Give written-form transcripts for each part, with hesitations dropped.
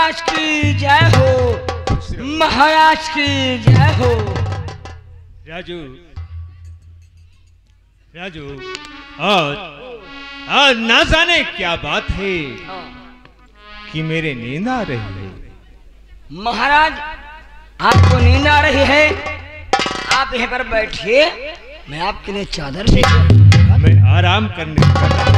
महाराज की जय हो, महाराज की जय हो। राजू, राजू, आज ना जाने क्या बात है कि मेरे नींद आ रही है। महाराज आपको नींद आ रही है, आप यहीं पर बैठिए, मैं आपके लिए चादर ले आऊं। मैं आराम करने का।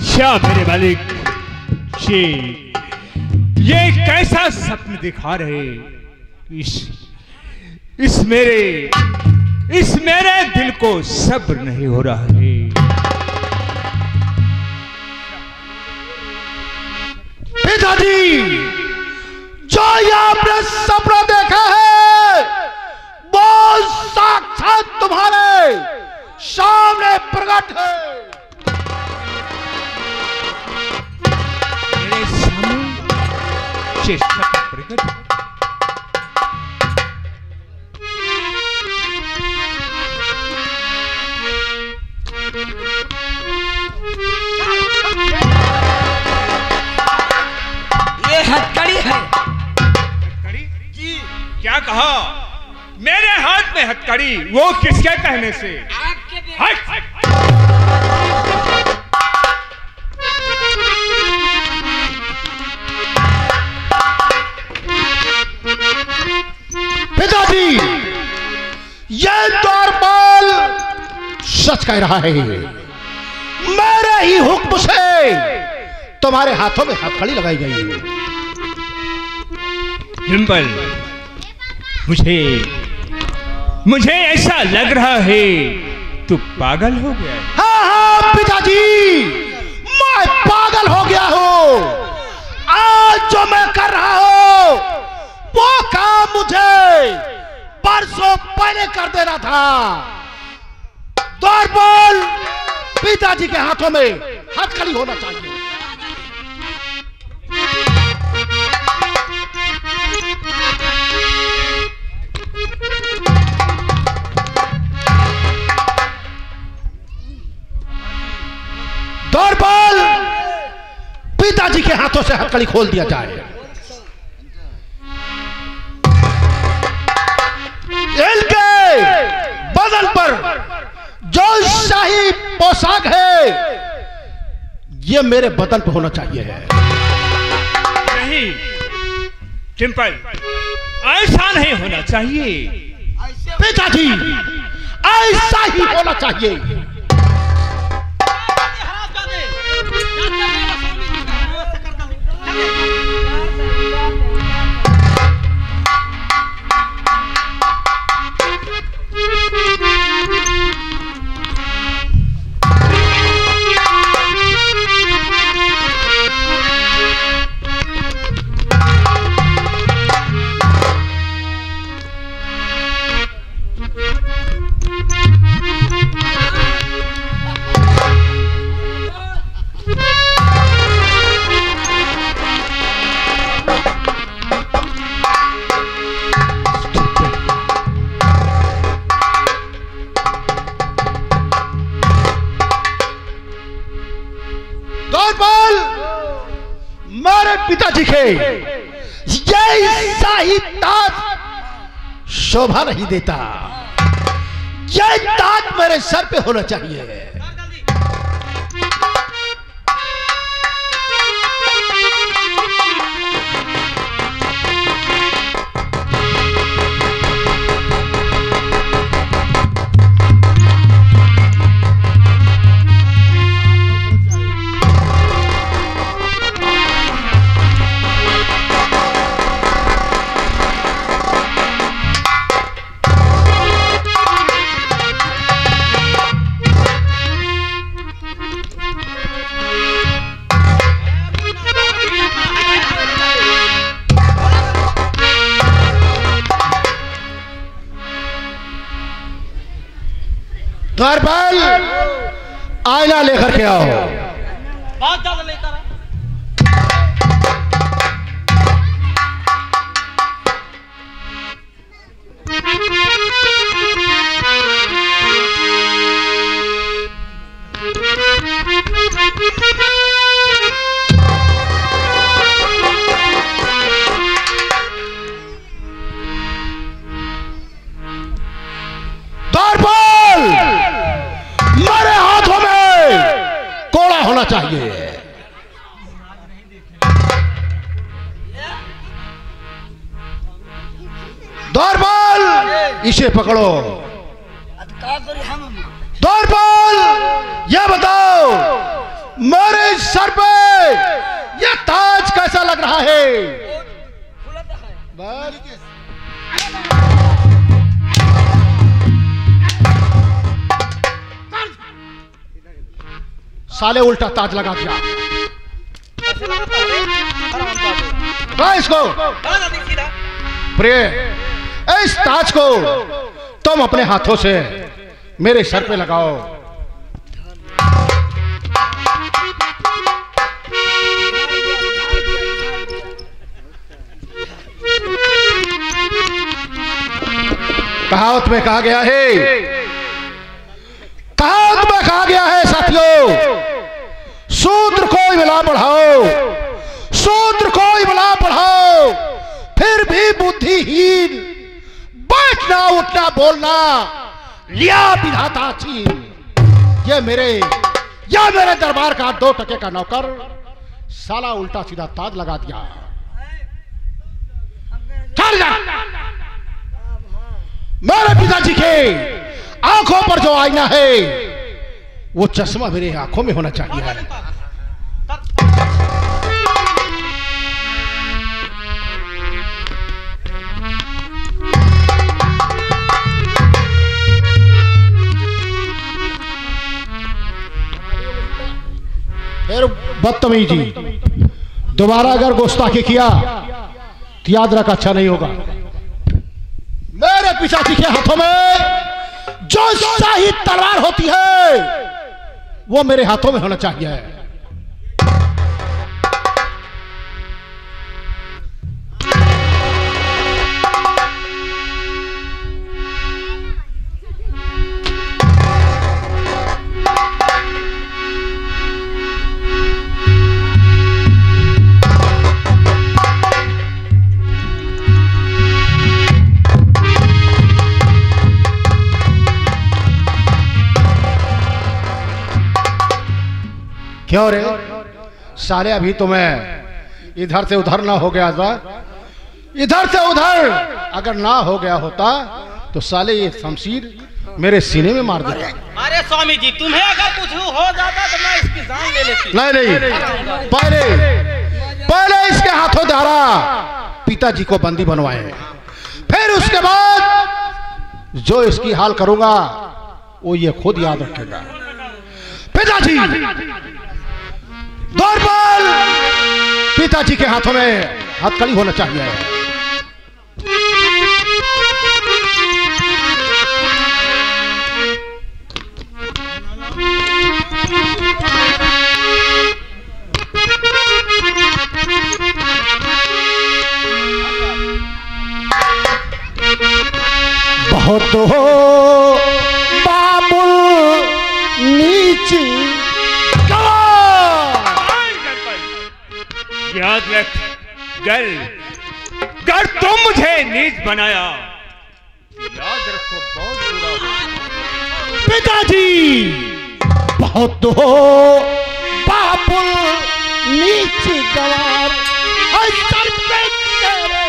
क्या मेरे मालिक जी, ये कैसा सपन दिखा रहे? इस मेरे दिल को सब्र नहीं हो रहा है। पिताजी, जो ये आपने सपना देखा है वो साक्षात तुम्हारे सामने प्रकट है। प्रकट ये हथकड़ी है। हथकड़ी जी? क्या कहा? मेरे हाथ में हथकड़ी? वो किसके कहने से? आपके पिताजी, ये द्वारपाल सच कह रहा है। मेरे ही हुक्म से तुम्हारे हाथों में हथकड़ी लगाई गई है। डिंपल, मुझे ऐसा लग रहा है तू पागल हो गया है। हाँ पिताजी, मैं पागल हो गया हूं। आज जो मैं कर रहा हूं वो काम मुझे परसों पहले कर देना था। द्वारपाल, पिताजी के हाथों में हथकड़ी होना चाहिए। द्वारपाल, पिताजी के हाथों से हथकड़ी खोल दिया जाए। इनके बदन पर जो शाही पोशाक है ये मेरे बदन पर होना चाहिए। नहीं डिंपल, ऐसा नहीं होना चाहिए। पिताजी, ऐसा ही होना चाहिए। मेरे पिताजी के ये शाही ताज शोभा नहीं देता। ये ताज मेरे सर पे होना चाहिए। द्वारपाल आईना लेकर के आओ। बहुत ज्यादा लेकर आओ। द्वारपाल मेरे हाथों में कोड़ा होना चाहिए। द्वारपाल इसे पकड़ो। द्वारपाल यह बताओ मेरे सर पे यह ताज कैसा लग रहा है? साले उल्टा ताज लगा दिया। इसको प्रिय इस ताज को तुम अपने हाथों से मेरे सर पे लगाओ। कहावत में कहा गया है, कहावत में कहा गया है साथियों, सूत्र कोई मिला बढ़ाओ, सूत्र कोई मिला बढ़ाओ, फिर भी बुद्धिहीन, बैठना उठना बोलना लिया विधाता छीन। ये मेरे दरबार का 2 टके का नौकर साला उल्टा सीधा ताज लगा दिया। चल जा। मेरे पिताजी के आंखों पर जो आईना है वो चश्मा मेरे आंखों में होना चाहिए। फिर बदतमीजी दोबारा अगर गुस्ताखी किया तो याद रख अच्छा नहीं होगा। मेरे पिताजी के हाथों में जो शाही तलवार होती है वो मेरे हाथों में होना चाहिए। क्यों रे साले, अभी तो मैं इधर से उधर ना हो गया था, इधर से उधर अगर ना हो गया होता तो साले ये शमशीर मेरे सीने में मार देता। अरे स्वामी जी, तुम्हें अगर कुछ हो जाता तो मैं इसकी जान ले लेती। नहीं, पहले इसके हाथों द्वारा पिताजी को बंदी बनवाए, फिर उसके बाद जो इसकी हाल करूंगा वो ये खुद याद रखेगा। पिताजी द्वारपाल, पिताजी के हाथों में हथकड़ी होना चाहिए। बहुत हो बाबुल नीची याद रख, गर तुम मुझे नीच बनाया, याद रखो बहुत बुरा होगा। पिताजी बहुत हो बाबुल नीच गवार, सर पे तेरे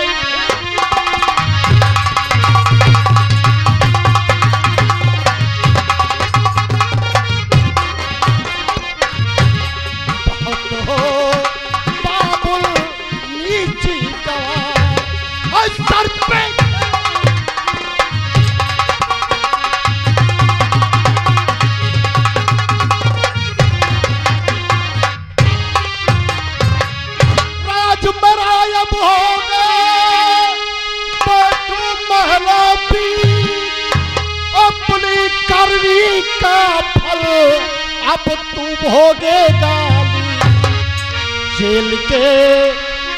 अब तुम होगे गाली, जेल के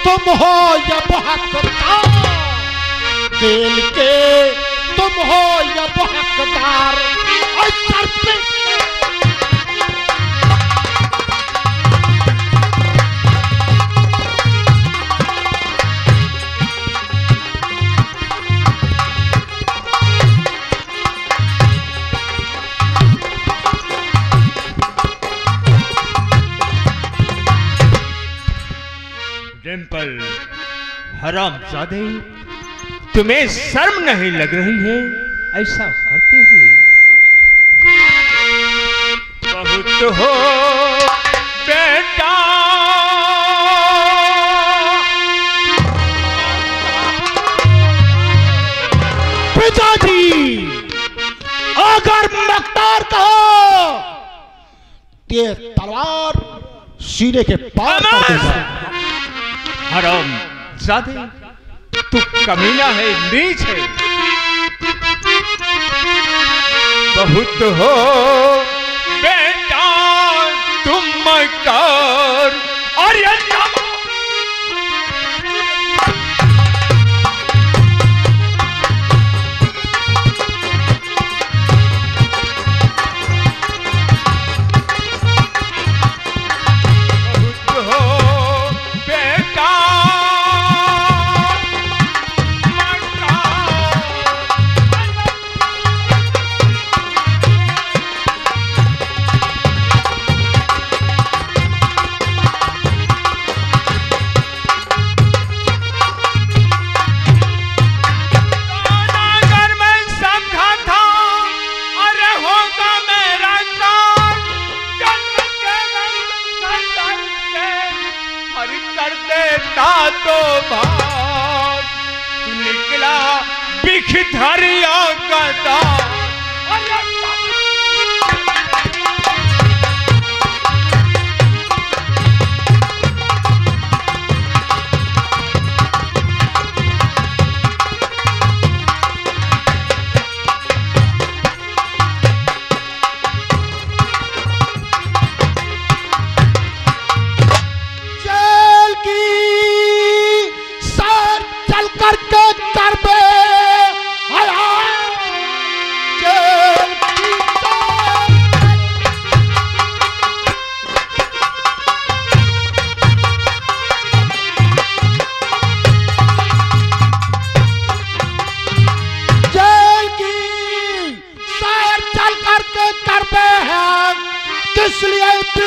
तुम हो या हकदार, जेल के तुम हो या हकदार। और सर पे डिंपल, हरामजादे, तुम्हें शर्म नहीं लग रही है ऐसा करते हुए? बहुत हो बेटा, पिताजी अगर मक्तार कहो ये तलवार सीने के पार कर देगा। हरामजादे, तू कमीना है, नीच है। बहुत हो बेटा तुम मकार, और ये कर देता तो भाग, तू निकला बिखधरिया का दाग।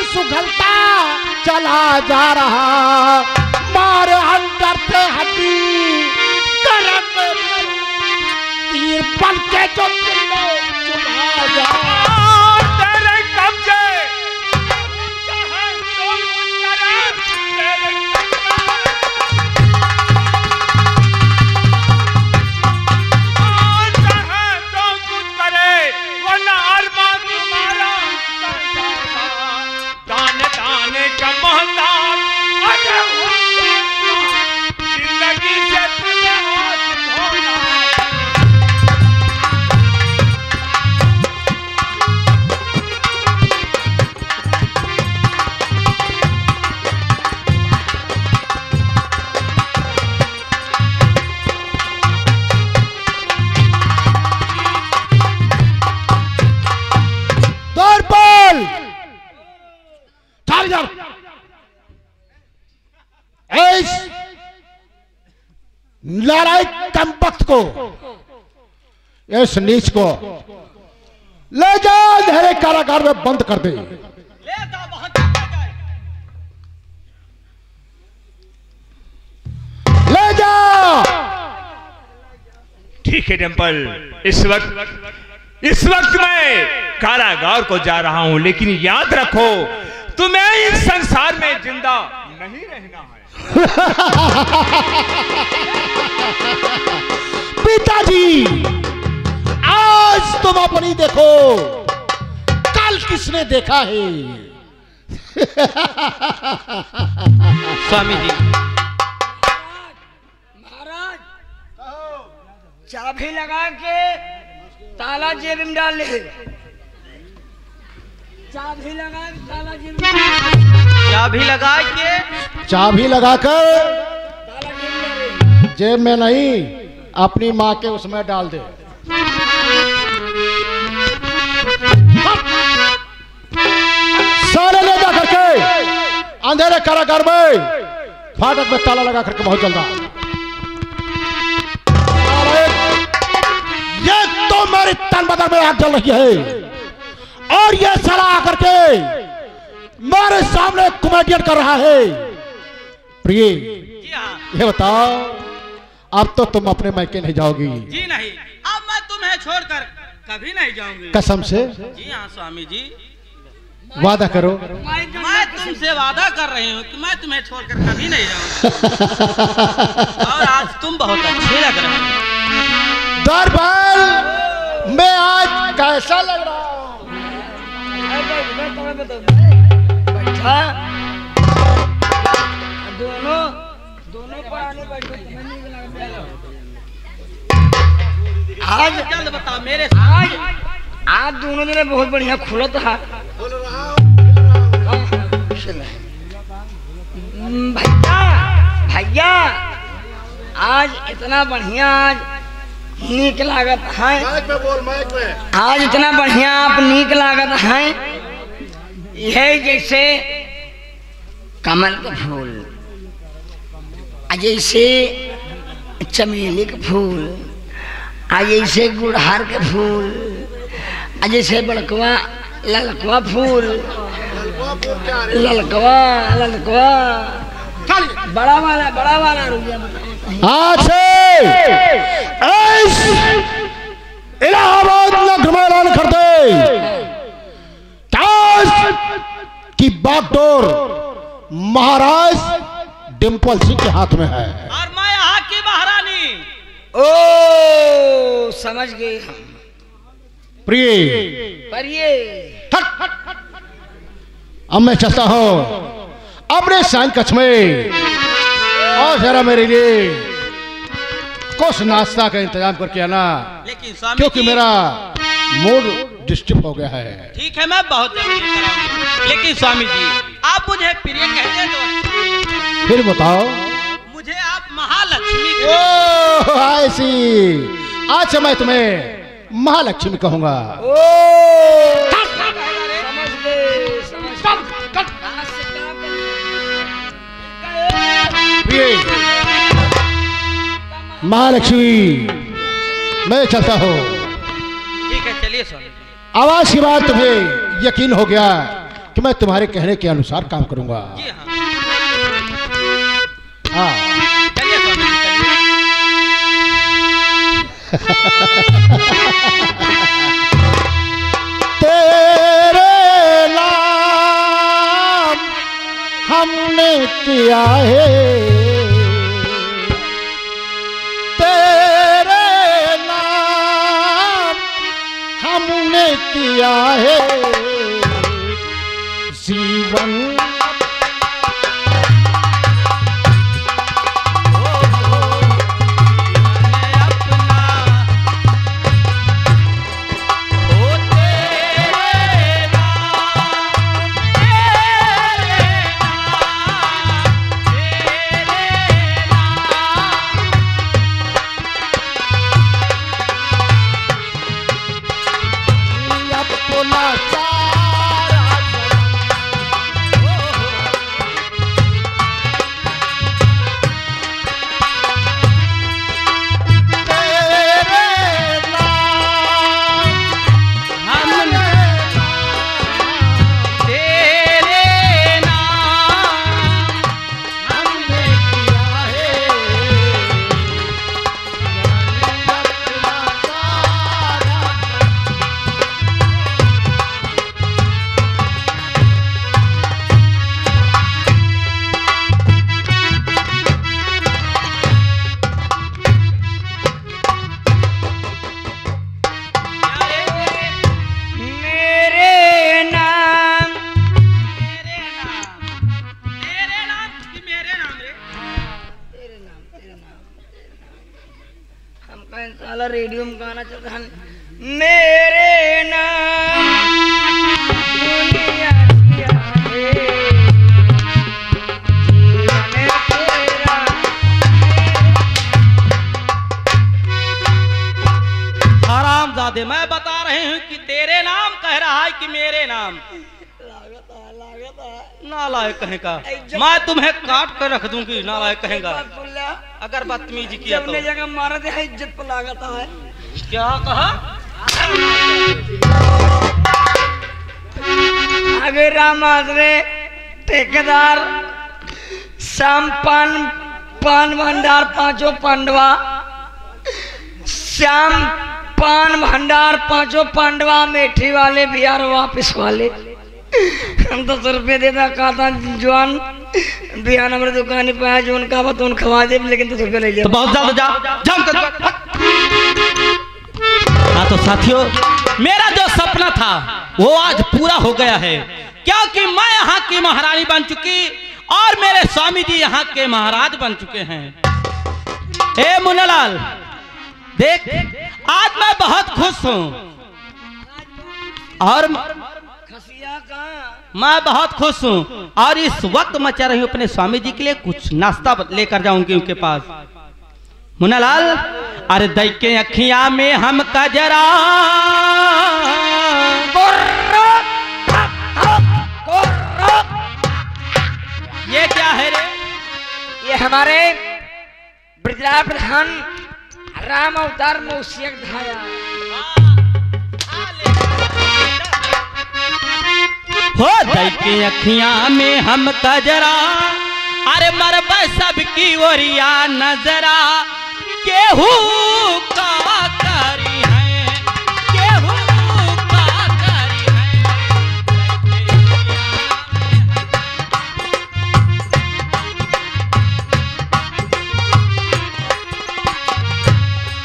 सुघलता चला जा रहा, मार अंदर से हड्डी करम तीर बन के जो दिल में चुभा जा। तेरे कब्जे चाहे तो कुछ करे, तेरे चाहे तो कुछ करे, वरना अरमान तुम्हारा ताने ताने का मोहताज। जिंदगी से तुम्हें हाथ धोना। लड़ाई कमबख्त को, इस नीच को ले जा अंधेरे कारागार में बंद कर दे। ले जा। ठीक है डिंपल, इस वक्त मैं कारागार को जा रहा हूं, लेकिन याद रखो तुम्हें इस संसार में जिंदा नहीं रहना है। पिताजी आज तुम अपनी देखो, कल किसने देखा है? स्वामी जी। महाराज चाबी लगा के ताला जेब में डाल ले। चाबी लगा ताला जिम चाबी लगा के चाबी लगाकर ताला जिम जेब में नहीं अपनी माँ के उसमें डाल दे। सारे ले जा करके अंधेरे कारागार में फाटक में ताला लगा करके बहुत जल्द आ। ये तो मेरी तन बदन में आग जल रही है और ये साला आकर के मेरे सामने कॉमेडियन कर रहा है। प्रिय जी हाँ ये बताओ अब तो तुम अपने मैके नहीं जाओगी? जी नहीं, अब मैं तुम्हें छोड़कर कभी नहीं जाऊंगी। कसम से जी हाँ स्वामी जी, वादा करो। मैं तुमसे वादा कर रही हूँ कि मैं तुम्हें छोड़कर कभी नहीं जाऊंगी। और आज तुम बहुत अच्छे लग रहे हो। दरबार मैं आज कैसा लग रहा हूँ? बैठा दोनों दोनों पुराने बैठे आज जल्द बताओ मेरे आज आज दोनों ने बहुत बढ़िया खुला था भैया भैया आज इतना बढ़िया आज नीक लागत है। आज इतना बढ़िया आप नीक लागत है। यह जैसे कमल का फूल, जैसे चमेली का फूल, जैसे गुड़हल के फूल, जैसे बड़कवा ललकवा फूल, ललकवा ललकवा बड़ा वाला रुपया आज से इलाहाबाद नगर में ऐलान कर दे कि बागडोर महाराज डिम्पल सिंह के हाथ में है और मैं यहाँ की महारानी। ओ समझ गए हम। प्रिय पर ये अब मैं चलता हूँ अपने साइन कक्ष में और जरा मेरे लिए कुछ नाश्ता का इंतजाम करके आना, लेकिन स्वामी क्योंकि जी, मेरा मूड डिस्टर्ब हो गया है। ठीक है मैं बहुत जल्दी कराऊंगी। लेकिन स्वामी जी आप मुझे प्रिय कहते हैं तो फिर बताओ। मुझे आप महालक्ष्मी ओह ऐसी, आज से मैं तुम्हें महालक्ष्मी कहूंगा। ओ समझ गए प्रिय महालक्ष्मी मैं चलता हूँ। ठीक है चलिए स्वामी जी। आवाज की बात तुम्हें यकीन हो गया कि मैं तुम्हारे कहने के अनुसार काम करूंगा। जी हाँ हाँ चलिए स्वामी जी चलिए। तेरे नाम हमने किया है, तेरे नाम हमने किया है जीवन साला रेडियो में गाना चल रहा है मेरे नाम बता दे। मैं बता रहे हूँ कि तेरे नाम कह रहा है कि मेरे नाम। नालायक कहेगा। मैं तुम्हें काट कर रख दूंगी। नालायक कहेगा अगर बदतमीजी किया तो। जगह मारा दे है, इज्जत पर लागता है। क्या कहा? अगर राम आदरे ठेकेदार श्याम पान भंडार पांचों पांडवा, श्याम पान भंडार पांचों पांडवा, मेठी वाले बिहार वापिस वाले। हम 10 रुपये देता कहता जवान बिहार हमारे दुकान पे आया जो उनका बात उन खवा दे, लेकिन 10 रुपये ले लिया। तो बहुत ज्यादा जा। हाँ तो साथियों, मेरा जो सपना था वो आज पूरा हो गया है, क्योंकि मैं यहाँ की महारानी बन चुकी और मेरे स्वामी जी यहाँ के महाराज बन चुके हैं। ए मुन्नालाल देख, आज मैं बहुत खुश हूँ और मैं बहुत खुश हूँ और इस वक्त मैं चाह रही हूँ अपने स्वामी जी के लिए कुछ नाश्ता लेकर जाऊंगी उनके पास। मुन्नालाल, अरे देख के अखियां में हम कजरा, ये क्या है रे? ये हमारे ब्रजराज प्रधान राम अवतार मौसियक धाया। हो देख के अखियां में हम कजरा, अरे मरबा सबकी ओरिया नजरा, केहू का करी है, केहू का करी है।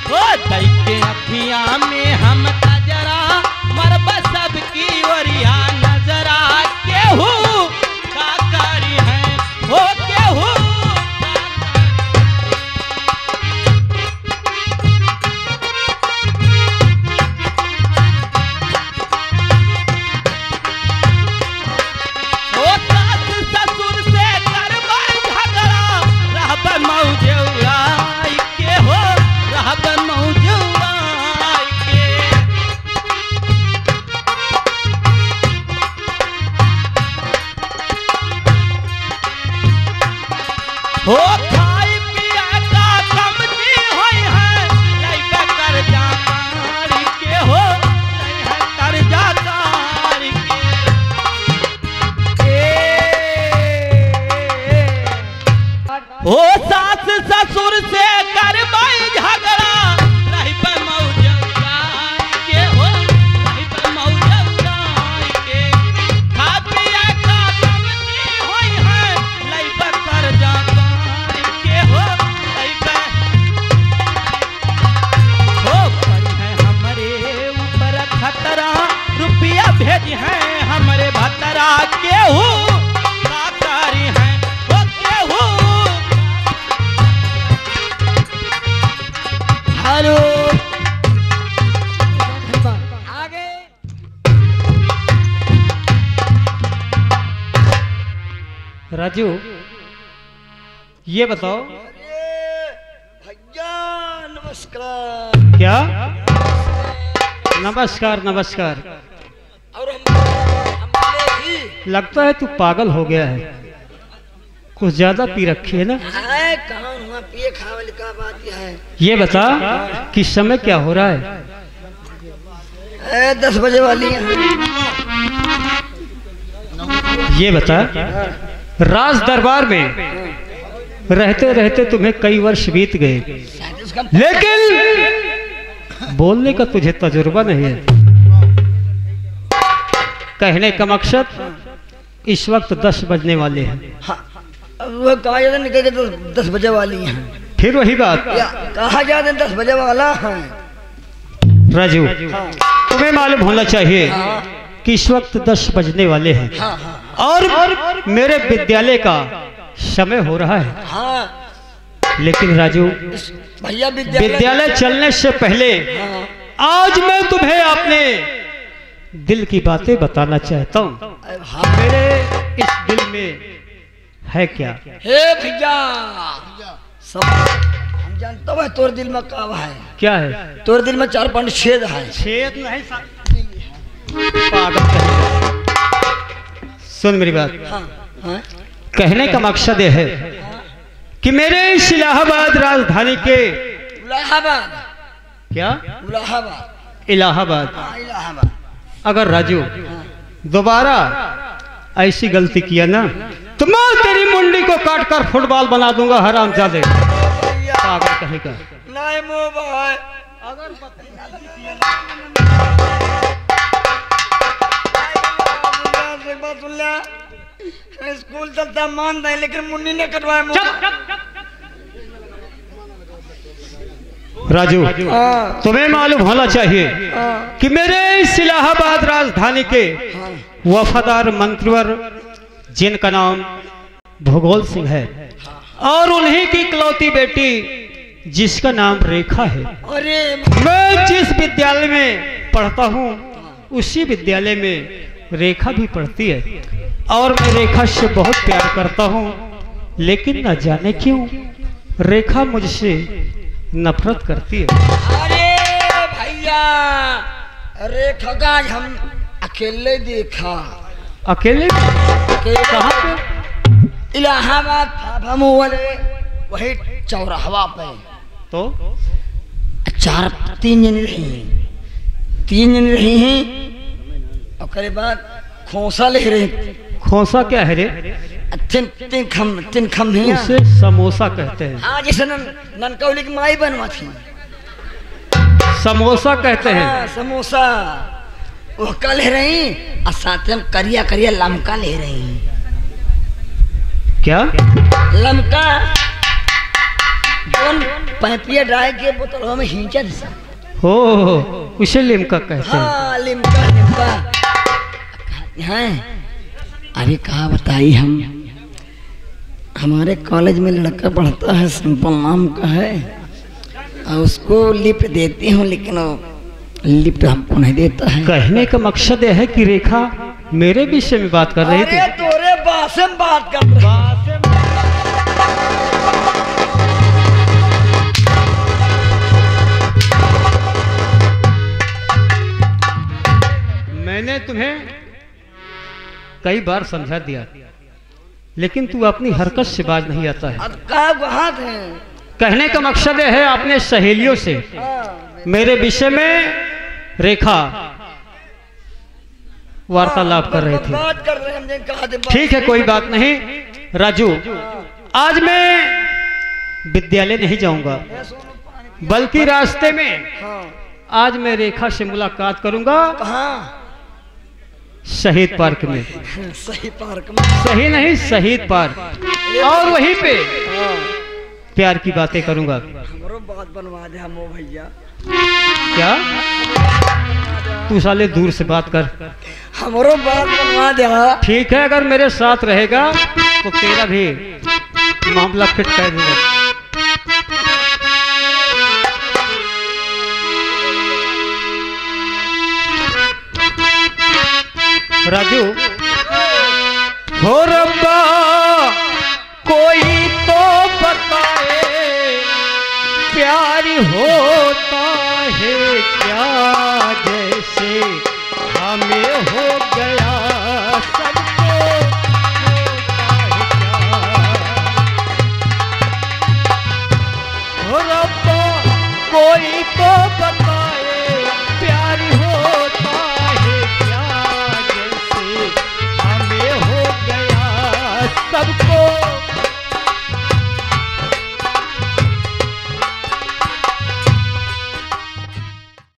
हो देख के अखियां में हम कजरा, मरबा सबकी ओरिया नजरा, केहू का करी है, हो केहू। हो खाई पिया का कमती होई है, लइका कर्जा कारी के, हो नहीं है कर्जा कारी के। हो सास ससुर से करबाई झगड़ा, रही पे मौज उड़ाई के, हो रही पे मौज उड़ाई के। खा पिया का कमती होई है, लइका कर्जा खतरा, रुपया भेज है हमारे भतरा, केहू साकारी है, वो केहू। हेलो आगे राजू, ये बताओ। भैया नमस्कार। क्या? नमस्कार नमस्कार। और हम ही लगता है तू पागल हो गया है, कुछ ज्यादा पी रखी है ना? है कहाँ हुआ पिए खावल का बात है। ये बता कि समय क्या हो रहा है? 10 बजे वाली है। ये बता, राज दरबार में रहते रहते तुम्हें कई वर्ष बीत गए, लेकिन बोलने का तुझे तजुर्बा नहीं है। कहने का मकसद इस वक्त 10 बजने वाले हैं। हाँ, वो कहा जाता निकल के 10 बजे वाली है। फिर वही बात कहा जाता 10 बजे वाला है। राजू, तुम्हें मालूम होना चाहिए कि इस वक्त 10 बजने वाले हैं। हाँ, हाँ, और मेरे विद्यालय का समय हो रहा है। हाँ, लेकिन राजू भैया विद्यालय चलने से पहले आज मैं तुम्हें अपने दिल की बातें बताना चाहता हूँ। मेरे इस दिल में है क्या? हे भैया, सब हम जानता है तोर दिल में कावा है? क्या है? तोर दिल में 4-5 छेद है। छेद नहीं पागल कहीं। सुन मेरी बात। हाँ, हाँ? कहने का मकसद यह है कि मेरे इस इलाहाबाद राजधानी के इलाहाबाद। क्या? इलाहाबाद। इलाहाबाद। हाँ, इलाहाबाद। अगर राजू दोबारा ऐसी गलती किया ना तो मैं तेरी मुंडी को काटकर फुटबॉल बना दूंगा हरामजादे। पागल कहेगा। नहीं मोबाइल स्कूल चलता मानता है लेकिन मुन्नी ने कटवाया। राजू हाँ, तुम्हें मालूम होना चाहिए हाँ, कि मेरे इस इलाहाबाद राजधानी के वफादार मंत्रीवर जिनका नाम भूगोल सिंह है और उन्हीं की इकलौती बेटी जिसका नाम रेखा है। अरे मैं जिस विद्यालय में पढ़ता हूँ उसी विद्यालय में रेखा भी पढ़ती है और मैं रेखा से बहुत प्यार करता हूँ, लेकिन न जाने क्यों रेखा मुझसे नफरत करती है। अरे भैया रेखा का आज हम अकेले देखा। अकेले? कहाँ पे? इलाहाबाद हम वही चौराहा पे तो 3 जन रही हैं और करे बाद खोसा ले रहे। खोसा क्या है रे? तीन खम है। उसे समोसा कहते हैं। हाँ, जैसे ननकौली की माई बनवा थी। समोसा कहते हैं। हाँ, समोसा वो का ले रही और साथ में करिया करिया लमका ले रही। क्या? लमका दोन पैपिया डाल के बोतलों में हिंचा हो उसे लिमका कहते हैं। हाँ, लिमका है। अभी कहा बताई हमारे कॉलेज में लड़का पढ़ता है, सिंपल नाम का है और उसको लिफ्ट देती हूँ लेकिन लिफ्ट हमको नहीं देता है। कहने का मकसद यह है कि रेखा मेरे विषय में बात कर रही थी। अरे तोरे बासे में बात कर रही। मैंने तुम्हें कई बार समझा दिया लेकिन तू अपनी हरकत से बाज नहीं आता है। अब कहाँ वहाँ थे? कहने का मकसद है अपने सहेलियों से हाँ, मेरे विषय में रेखा वार्तालाप कर रहे थे। बात कर रहे हमने कहा थे। ठीक है, कोई बात नहीं। राजू आज मैं विद्यालय नहीं जाऊंगा बल्कि रास्ते में हाँ, आज मैं रेखा से मुलाकात करूंगा। कहाँ? शहीद पार्क में। सही पार्क में? सही नहीं, शहीद पार्क। और वहीं पे हाँ, प्यार की बातें करूंगा। हमरो बात बनवा दे हमो भैया। क्या? तू साले दूर से बात कर। हमरो बात बनवा दे। ठीक है, अगर मेरे साथ रहेगा तो तेरा भी मामला फिट कर दूंगा। राजू हो रब्बा कोई तो बताए प्यार होता है क्या, जैसे हमें हो